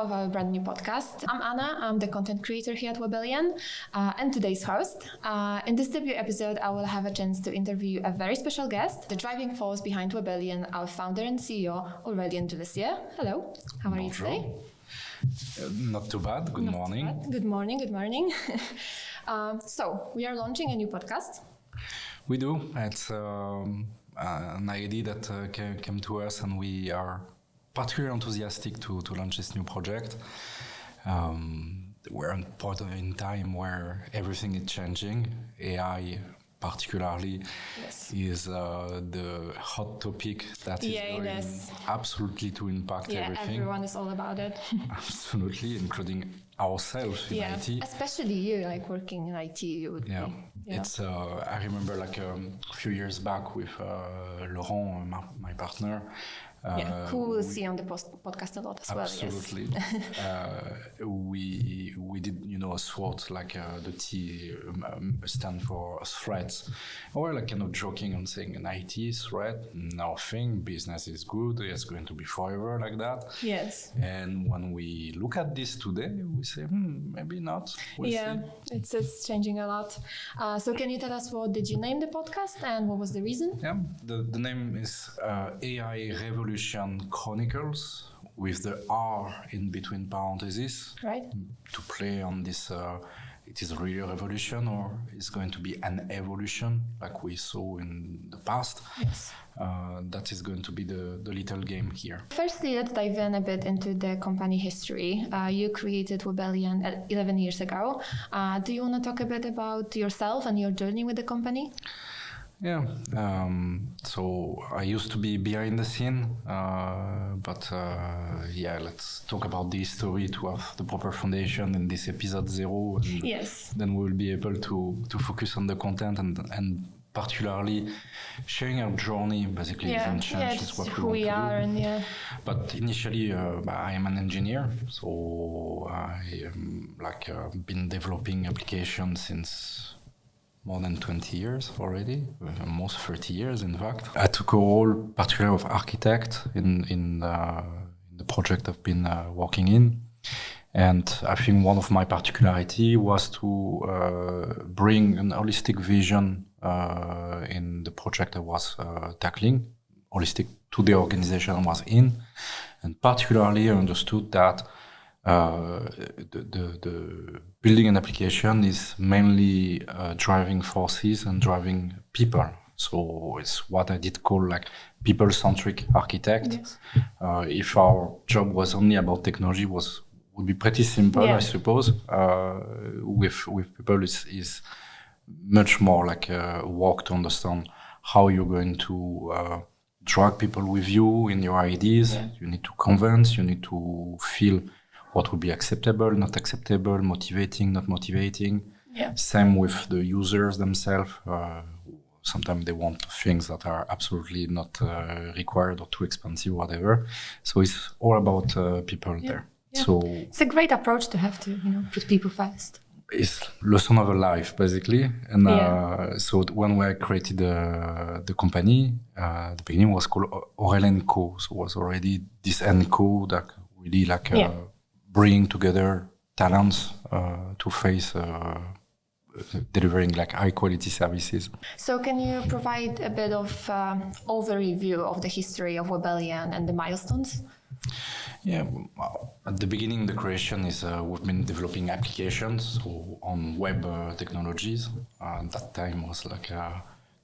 of our brand new podcast. I'm Anna, I'm the content creator here at Webellian and today's host. In this debut episode, I will have a chance to interview a very special guest, the driving force behind Webellian, our founder and CEO, Aurélien Deleusière. Hello, how are you today? Not too bad. Good morning. Good morning. So, we are launching a new podcast. We do. It's an idea that came to us, and we are particularly enthusiastic to launch this new project. We're in part in time where everything is changing. AI, particularly, is the hot topic that is going absolutely to impact everything. Everyone is all about it. Absolutely, including ourselves in IT. Especially you, like working in IT. You would be. It's. I remember like a few years back with Laurent, my partner. Who we'll see on the podcast a lot as absolutely. Well. Yes. we did a SWOT, like the T stand for threats. We're like kind of joking and saying an IT threat, nothing. Business is good. It's going to be forever like that. Yes. And when we look at this today, we say, maybe not. We'll see. It's changing a lot. So can you tell us what did you name the podcast and what was the reason? Yeah, the name is AI Revolution Chronicles, with the R in between parentheses. Right. To play on this, it is really a revolution or it's going to be an evolution like we saw in the past. Yes. That is going to be the little game here. Firstly, let's dive in a bit into the company history. You created Webellian 11 years ago. Do you want to talk a bit about yourself and your journey with the company? Yeah, so I used to be behind the scene, but let's talk about the history to have the proper foundation in this episode 0. And then we will be able to focus on the content and particularly sharing our journey, basically. It's what who we are. And But initially, I am an engineer, so I been developing applications since more than 20 years already, almost 30 years in fact. I took a role particularly of architect in the project I've been working in. And I think one of my particularity was to bring an holistic vision in the project I was tackling, holistic to the organization I was in. And particularly I understood that the building an application is mainly driving forces and driving people. So it's what I did call like people-centric architect. Yes. If our job was only about technology, would be pretty simple, I suppose. With people, is much more like work to understand how you're going to drag people with you in your ideas. Yeah. You need to convince. You need to feel what would be acceptable, not acceptable, motivating, not motivating. Yeah. Same with the users themselves. Sometimes they want things that are absolutely not required or too expensive, whatever. So it's all about people there. Yeah. So it's a great approach to have to, put people first. It's lesson of a life, basically. And so when we created the company, the beginning was called Aurélien Co. So it was already this N Co that really bring together talents to face delivering like high quality services. So can you provide a bit of overview of the history of Webellian and the milestones? Yeah, at the beginning, the creation is we've been developing applications on web technologies. That time was like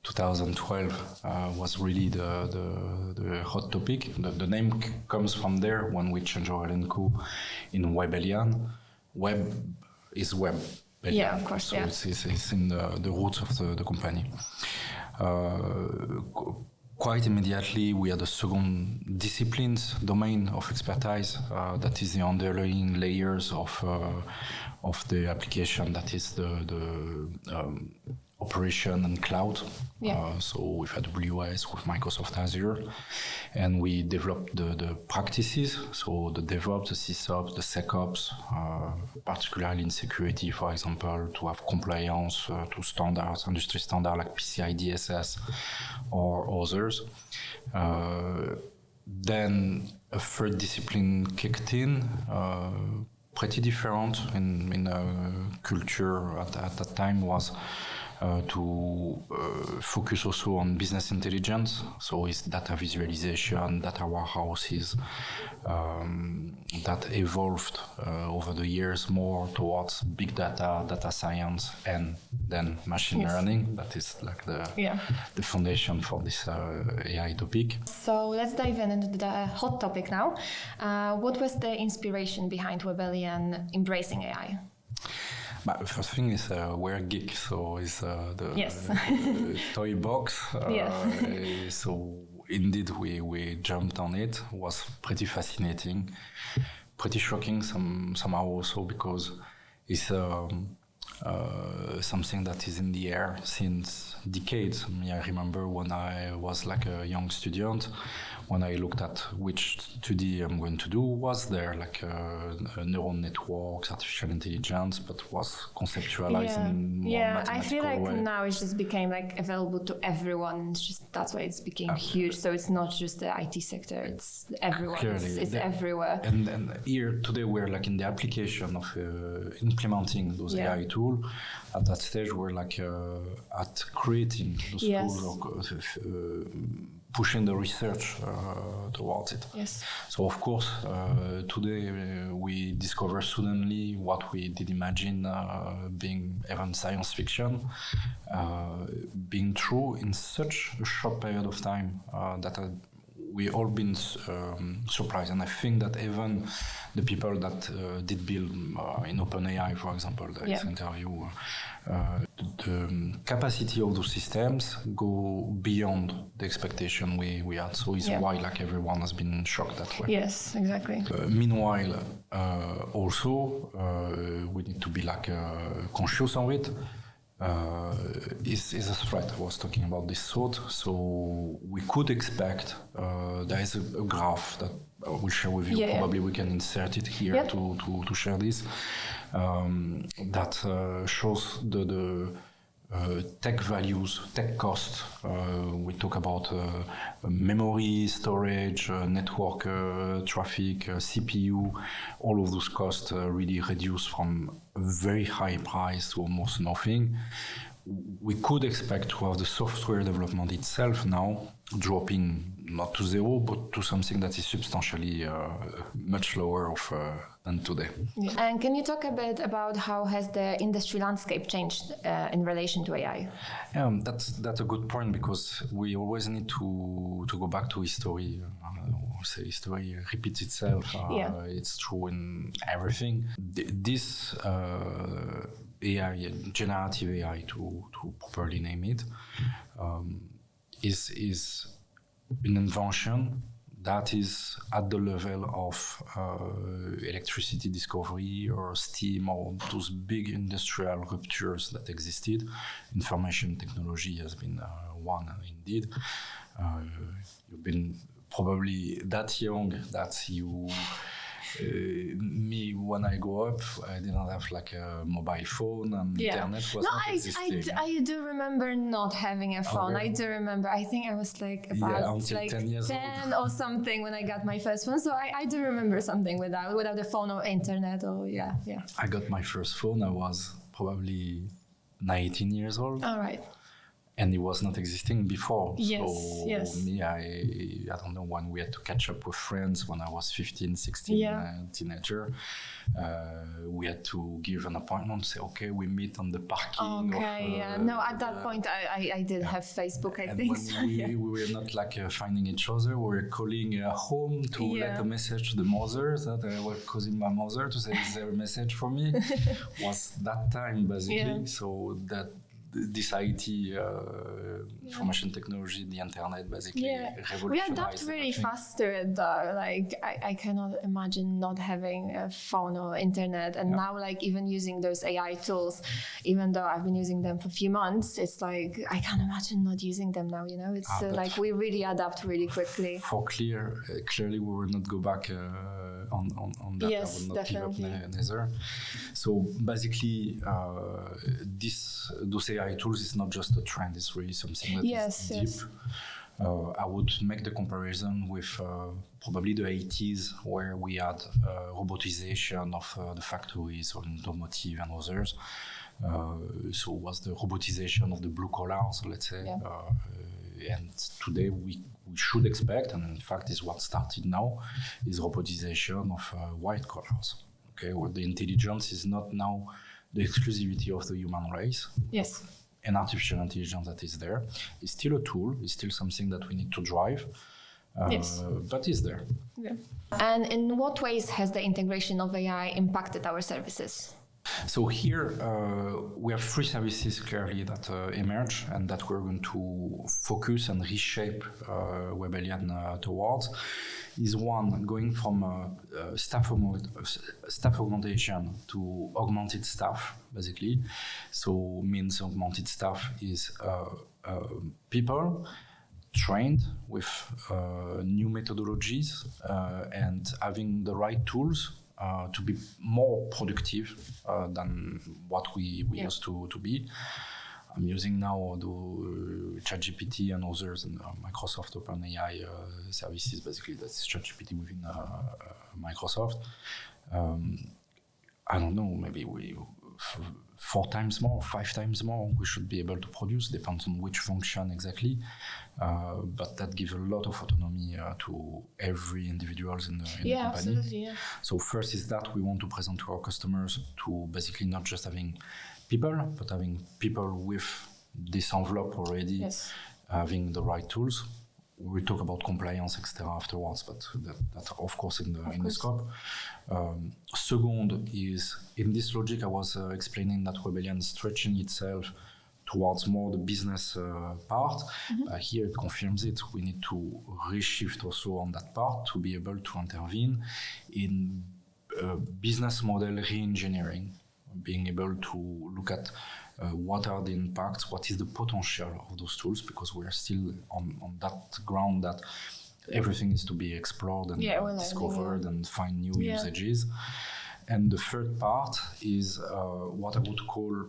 2012 was really the hot topic. The name comes from there when we change Aurélien Co. in Webellian. Web is web. Yeah, of course. So it's in the roots of the company. Quite immediately, we had a second disciplines domain of expertise that is the underlying layers of the application. That is the operation and cloud. So with AWS, with Microsoft Azure, and we developed the practices. So the DevOps, the SysOps, the SecOps, particularly in security, for example, to have compliance to standards, industry standards like PCI DSS or others. then a third discipline kicked in, pretty different in culture at that time, was to focus also on business intelligence. So it's data visualization, data warehouses, that evolved over the years more towards big data, data science, and then machine learning. That is like the foundation for this AI topic. So let's dive into the hot topic now. What was the inspiration behind Webellian embracing AI? But the first thing is we're geek, so it's the toy box. So indeed we jumped on it. It was pretty fascinating, pretty shocking somehow also, because it's something that is in the air since decades. I remember when I was like a young student, when I looked at which study I'm going to do, was there like neural networks, artificial intelligence, but was conceptualized in more mathematical I feel like way. now it just became like available to everyone. It's just that's why it's became huge. So it's not just the IT sector; it's everyone. It's everywhere. And here today we're like in the application of implementing those AI tools. At that stage, we're like at creating those tools, pushing the research towards it. Yes. So of course, today we discover suddenly what we did imagine being even science fiction, being true in such a short period of time that we all been surprised. And I think that even the people that did build in OpenAI, for example, this interview, the capacity of those systems go beyond the expectation we had. So it's why like everyone has been shocked that way. Yes, exactly. Meanwhile, also we need to be like conscious of it. Is a threat. I was talking about this thought. So we could expect, there is a graph that I will share with you. Probably we can insert it here to share this. That shows the tech values, tech cost. We talk about memory, storage, network traffic, CPU. All of those costs really reduce from a very high price to almost nothing. We could expect to have the software development itself now dropping not to zero, but to something that is substantially much lower than today. Yeah. And can you talk a bit about how has the industry landscape changed in relation to AI? That's a good point, because we always need to go back to history. Say history repeats itself. It's true in everything. This AI, generative AI, to properly name it, is an invention that is at the level of electricity discovery or steam or those big industrial ruptures that existed. Information technology has been one indeed. You've been probably that young that you... me, when I grew up, I didn't have like a mobile phone, and internet was not existing. I do remember not having a phone. Okay. I do remember. I think I was like about like 10 or something when I got my first phone. So I do remember something without the phone or internet or I got my first phone. I was probably 19 years old. All right. And it was not existing before. Yes. Me, I don't know, when we had to catch up with friends when I was 15, 16, teenager, we had to give an appointment, say, okay, we meet on the parking. No, at that point, I did have Facebook, I think. When we were not like finding each other, we were calling home to let a message to the mother that I was calling my mother to say, is there a message for me? Was that time, basically. So that this IT, information technology, the internet, basically revolutionized. We adapt really fast to it, though. Like, I cannot imagine not having a phone or internet. And now, like, even using those AI tools, even though I've been using them for a few months, it's like, I can't imagine not using them now, you know? It's like, we really adapt really quickly. For clearly, we will not go back on that. Yes, I will not definitely. give up neither. So, basically, those AI tools is not just a trend, it's really something that is deep. I would make the comparison with probably the 80s, where we had robotization of the factories or automotive and others. So it was the robotization of the blue collars, let's say. And today we should expect, and in fact is what started now, is robotization of white collars. Okay, where the intelligence is not now the exclusivity of the human race. Yes. And artificial intelligence that is there is still a tool, is still something that we need to drive, but is there. Yeah. And in what ways has the integration of AI impacted our services? So here we have three services clearly that emerge and that we're going to focus and reshape Webellian towards. Is one, going from staff augmentation to augmented staff, basically. So means augmented staff is people trained with new methodologies and having the right tools to be more productive than what we used to be. I'm using now the ChatGPT and others and Microsoft OpenAI services. Basically, that's ChatGPT within Microsoft. I don't know, maybe 4 times more, 5 times more, we should be able to produce, depends on which function exactly. But that gives a lot of autonomy to every individual in the company. Absolutely, yeah. So first is that we want to present to our customers to basically not just having people, but having people with this envelope already, having the right tools. We'll talk about compliance, etc. afterwards, but that of course in the scope. Second is, in this logic, I was explaining that Webellian is stretching itself towards more the business part. Here it confirms it. We need to reshift also on that part to be able to intervene in business model re-engineering, being able to look at what are the impacts, what is the potential of those tools, because we are still on that ground that everything needs to be explored and discovered and find new usages. And the third part is what I would call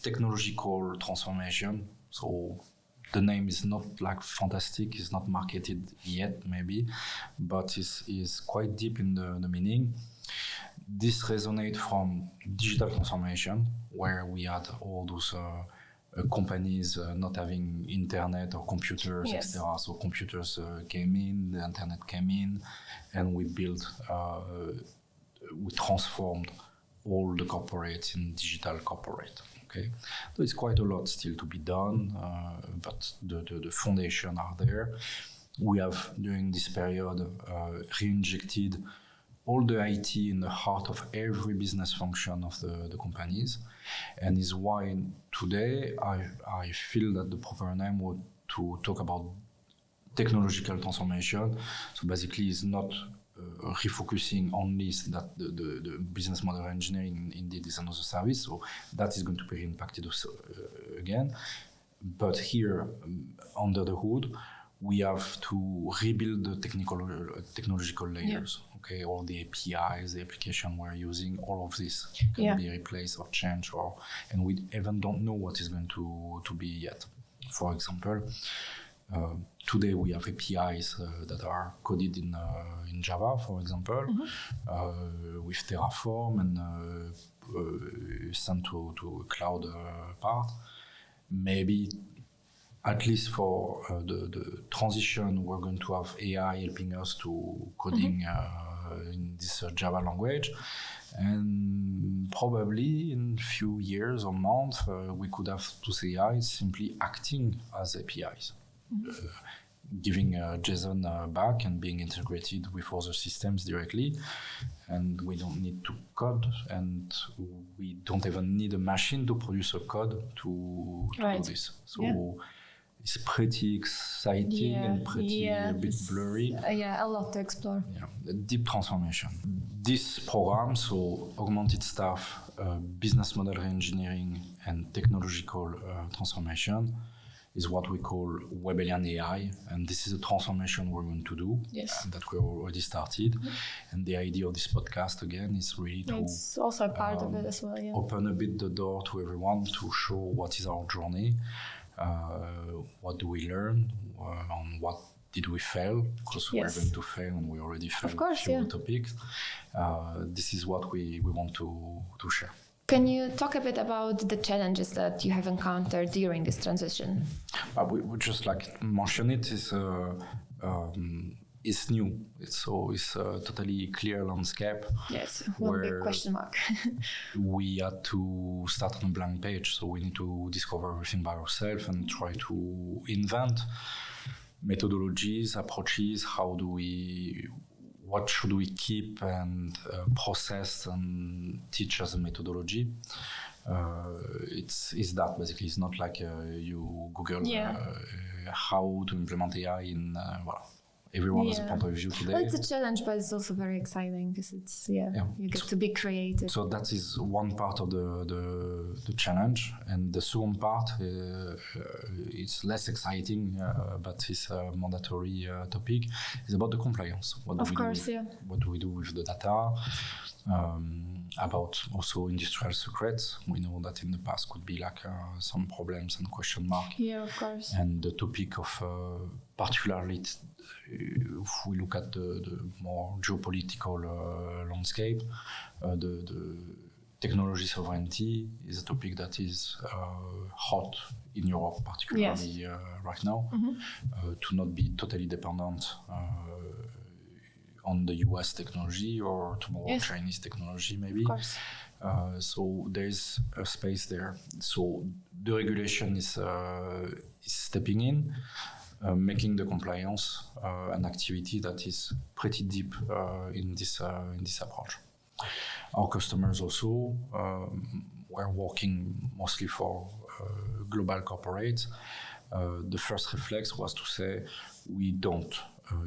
technological transformation. So the name is not like fantastic, it's not marketed yet maybe, but is quite deep in the meaning. This resonates from digital transformation, where we had all those companies not having internet or computers, etc. So computers came in, the internet came in, and we transformed all the corporates in digital corporate. Okay, so it's quite a lot still to be done, but the foundation are there. We have during this period re-injected all the IT in the heart of every business function of the companies, and is why today I feel that the proper name would to talk about technological transformation. So basically, it's not refocusing only that the business model engineering indeed is another service, so that is going to be impacted again. But here, under the hood, we have to rebuild the technological layers. Okay, all the APIs, the application we're using, all of this can be replaced or changed, and we even don't know what is going to be yet. For example, today we have APIs that are coded in Java, for example, with Terraform and sent to a cloud part. Maybe at least for the transition, we're going to have AI helping us to coding in this Java language. And probably in a few years or months, we could have those AIs simply acting as APIs, giving JSON back and being integrated with other systems directly. And we don't need to code, and we don't even need a machine to produce a code to do this. So it's pretty exciting and pretty a bit blurry. A lot to explore. A deep transformation. This program, so augmented staff, business model reengineering, and technological transformation, is what we call Webellian AI, and this is a transformation we're going to do, that we already started. And the idea of this podcast, again, is really to it's also a part of it as well, open a bit the door to everyone to show what is our journey, what do we learn, on what did we fail, because we're going to fail and we already failed a few topics. This is what we want to share. Can you talk a bit about the challenges that you have encountered during this transition? We just mention it. It's new. It's a totally clear landscape. Yes, one big question mark. We had to start on a blank page, so we need to discover everything by ourselves and try to invent methodologies, approaches. What should we keep and process and teach as a methodology? It's that basically. It's not like you Google how to implement AI in everyone has a point of view today. Well, it's a challenge, but it's also very exciting because it's you get to be creative. So that is one part of the challenge, and the second part it's less exciting, but it's a mandatory topic. It's about the compliance. What do we do with the data? About also industrial secrets. We know that in the past could be some problems and question mark. Yeah, of course. And the topic of particularly if we look at the more geopolitical landscape, the technology sovereignty is a topic that is hot in Europe, particularly right now, to not be totally dependent on the US technology or tomorrow Chinese technology maybe. Of course. So there's a space there. So the regulation is stepping in, making the compliance an activity that is pretty deep in this approach. Our customers also were working mostly for global corporates. The first reflex was to say we don't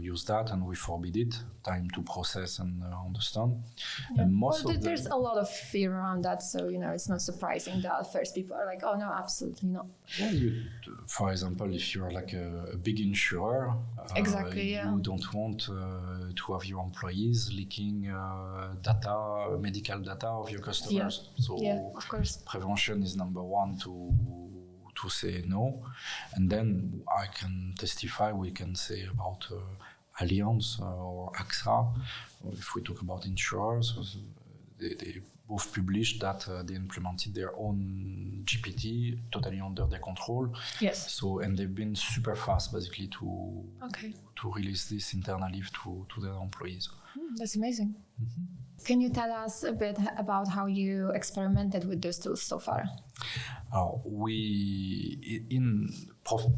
use that and we forbid it. Time to process and understand. Yeah. And there's a lot of fear around that, so it's not surprising that first people are like, "Oh no, absolutely not." Yeah, for example, if you're a big insurer, you don't want to have your employees leaking medical data of your customers. So of course, prevention is number one to say no. And then I can testify, we can say about Allianz or AXA, or if we talk about insurers, they both published that they implemented their own GPT totally under their control. Yes. So, and they've been super fast basically to release this internally to their employees. That's amazing. Mm-hmm. Can you tell us a bit about how you experimented with those tools so far? We, in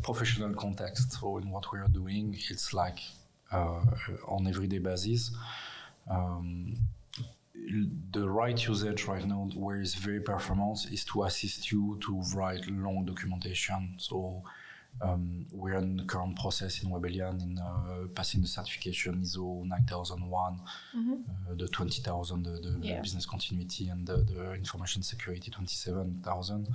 professional context, so in what we are doing, it's on everyday basis. The right usage right now, where it's very performant, is to assist you to write long documentation. So we're in the current process in Webellian in passing the certification ISO 9001, the 20,000, the business continuity, and the information security 27,000.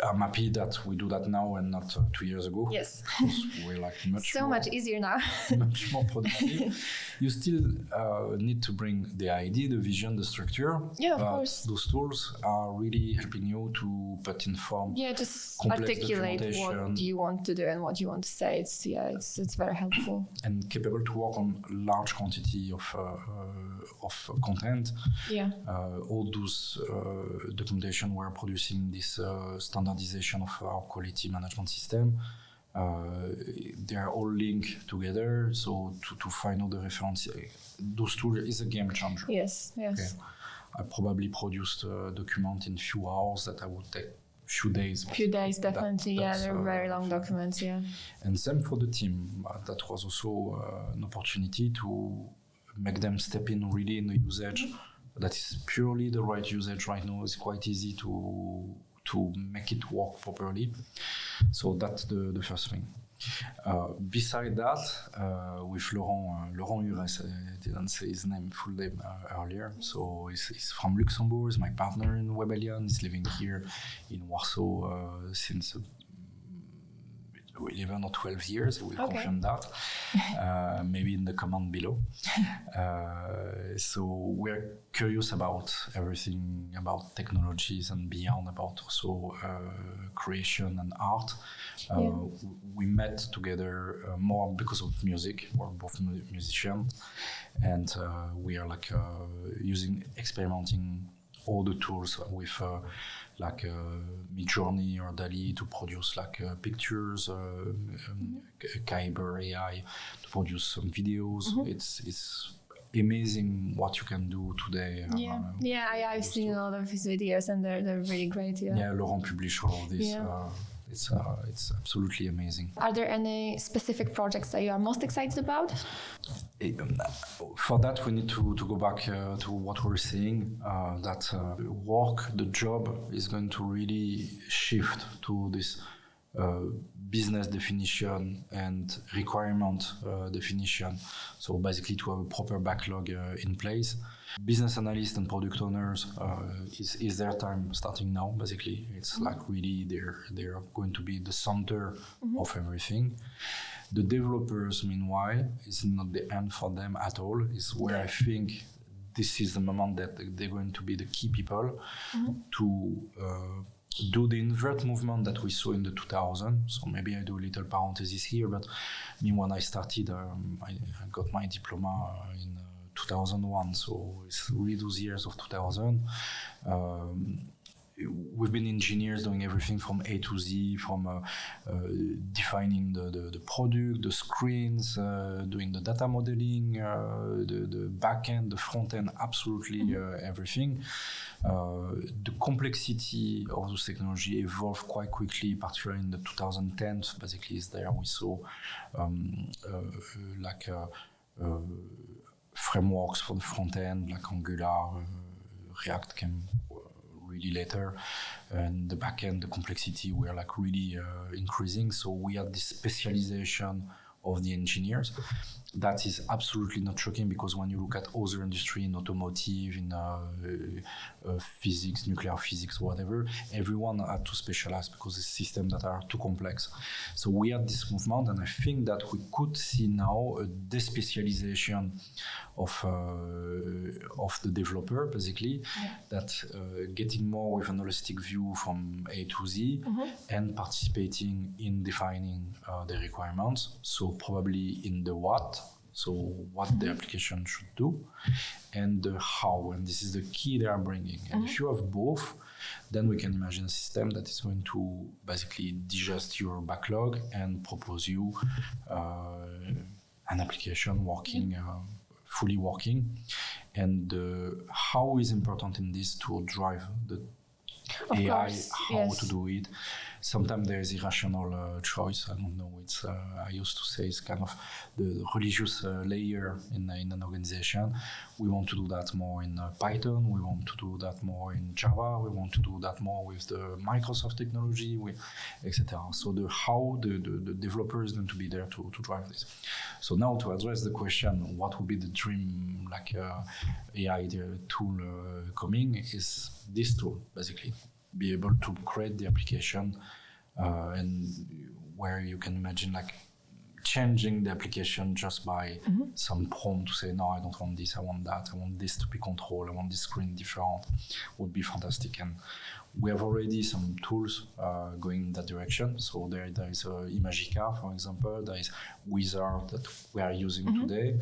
I'm happy that we do that now and not 2 years ago. Yes. We're much easier now. Much more productive. You still need to bring the idea, the vision, the structure. Yeah, of course. Those tools are really helping you to put in form. Yeah, just articulate what you want to do and what you want to say. It's very helpful. And capable to work on large quantity of content. Yeah. All those documentation we're producing this standardization of our quality management system. They are all linked together, so to find all the references, those tools is a game changer. Yes. Okay. I probably produced a document in few hours that I would take few days. Definitely. They're very long documents. Yeah. And same for the team. That was also an opportunity to make them step in really in the usage. That is purely the right usage right now. It's quite easy to make it work properly. So that's the first thing. Beside that, with Laurent Ures, I didn't say his full name earlier. So he's from Luxembourg, he's my partner in Webellian. He's living here in Warsaw since 11 or 12 years. We'll Okay. confirm that, maybe in the comment below. So we're curious about everything about technologies and beyond, about also creation and art. We met together more because of music. We're both musicians, and we are like experimenting all the tools with Midjourney or DALL-E to produce pictures, Kyber AI to produce some videos. It's amazing what you can do today. I've seen a lot of his videos and they're really great. Laurent published all of this. It's absolutely amazing. Are there any specific projects that you are most excited about? For that, we need to go back to what we're saying, that the job is going to really shift to this business definition and requirement definition. So basically to have a proper backlog in place. Business analysts and product owners is their time starting now. Basically, it's really they're going to be the center of everything. The developers, meanwhile, is not the end for them at all. It's where I think this is the moment that they're going to be the key people to do the invert movement that we saw in the 2000s. So maybe I do a little parenthesis here, but when I started, I got my diploma in 2001. So it's really those years of 2000. We've been engineers doing everything from A to Z, from defining the product, the screens, doing the data modeling, the back end, the front end, absolutely everything. The complexity of those technology evolved quite quickly, particularly in the 2010s. Basically, is there we saw frameworks for the front end, like Angular, React came really later, and the back end, the complexity were really increasing. So we had this specialization of the engineers. That is absolutely not shocking, because when you look at other industry in automotive, in physics, nuclear physics, whatever, everyone had to specialize because it's systems that are too complex. So we had this movement, and I think that we could see now a despecialization of the developer, basically, that getting more with an holistic view from A to Z and participating in defining the requirements. So probably in the what, so what the application should do, and the how, and this is the key they are bringing. And if you have both, then we can imagine a system that is going to basically digest your backlog and propose you an application working, fully working. And how is important in this to drive the Of AI, course, how to do it. Sometimes there is irrational choice. I don't know. It's I used to say it's kind of the religious layer in an organization. We want to do that more in Python. We want to do that more in Java. We want to do that more with the Microsoft technology, etc. So how the developer is going to be there to drive this. So now to address the question, what would be the dream AI tool coming, is this tool basically. Be able to create the application and where you can imagine changing the application just by some prompt to say, no, I don't want this, I want that, I want this to be controlled, I want this screen different, would be fantastic. And we have already some tools going in that direction. So there is Imagica, for example, there is Wizard that we are using today.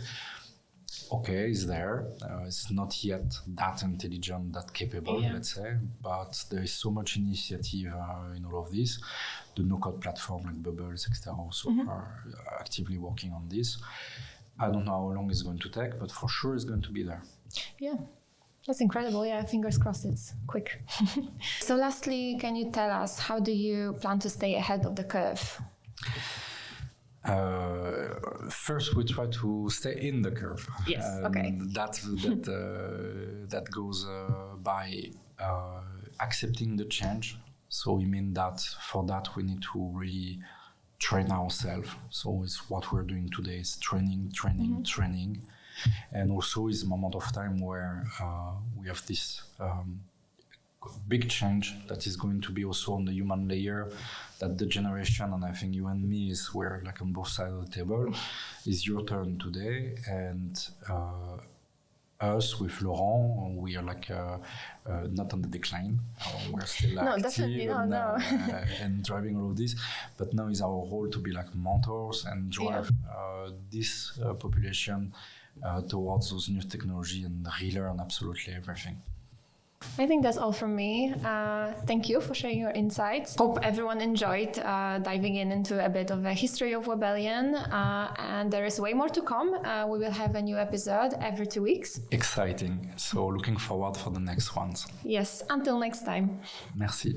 Okay, it's there. It's not yet that intelligent, that capable, let's say, but there is so much initiative in all of this. The no-code platform like Bubbles, etc., also are actively working on this. I don't know how long it's going to take, but for sure it's going to be there. Yeah, that's incredible. Yeah, fingers crossed it's quick. So lastly, can you tell us, how do you plan to stay ahead of the curve? First, we try to stay in the curve. Yes. Okay. That goes by accepting the change. So we mean that for that we need to really train ourselves. So it's what we're doing today is training, and also is a moment of time where we have this big change that is going to be also on the human layer, that the generation, and I think you and me we're like on both sides of the table, is your turn today. And us with Laurent, we are like not on the decline. We're still active and driving all of this. But now is our role to be like mentors and drive this population towards those new technology and relearn absolutely everything. I think that's all from me. Thank you for sharing your insights. Hope everyone enjoyed diving into a bit of a history of Webellian. And there is way more to come. We will have a new episode every 2 weeks. Exciting. So looking forward for the next ones. Yes. Until next time. Merci.